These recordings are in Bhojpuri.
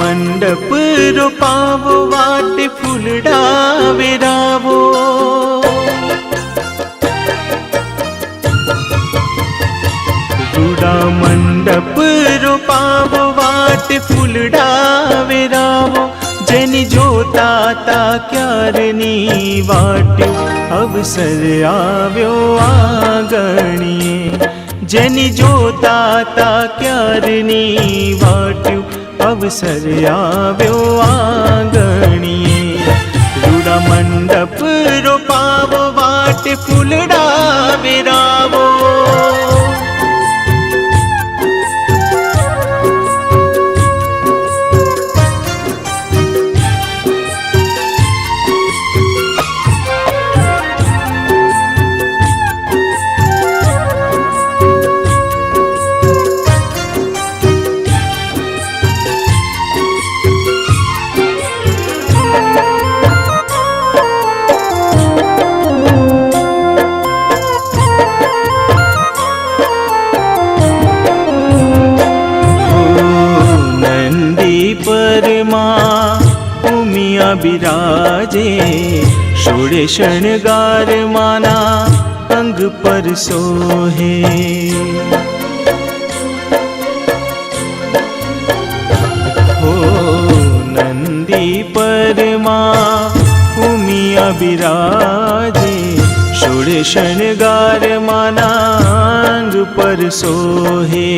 मंडप रोपावो वाटे फूलडा वेरावो। रूड़ा मंडप रोपावो वाटे फूलडा वेरावो। जेनी जोता ता क्यारनी वाट्यो अवसर आव्यो आगणिये। जेनी जोता ता क्यारनी वाट्यो अवसर आव्यो आंगणिये। रूड़ा मंडप रोपावो वाटे फूलडा वेरावो। बिराजे शोड़े शणगार माना अंग पर सोहे। हो नंदी परमा उमिया बिराजे शोड़े शणगार माना अंग पर सोहे।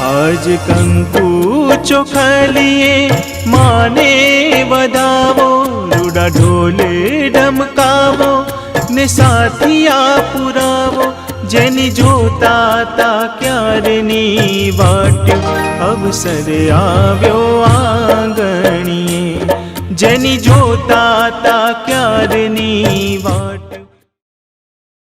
आज कंकु चोखलिए माने वधावो। रूड़ा ढोले ढमकावो ने साथिया पुरावो। जेनी जोता ता क्यारनी वाट्यो अवसर आव्यो आंगणिये। जेनी जोता ता क्यारनी वाट्यो।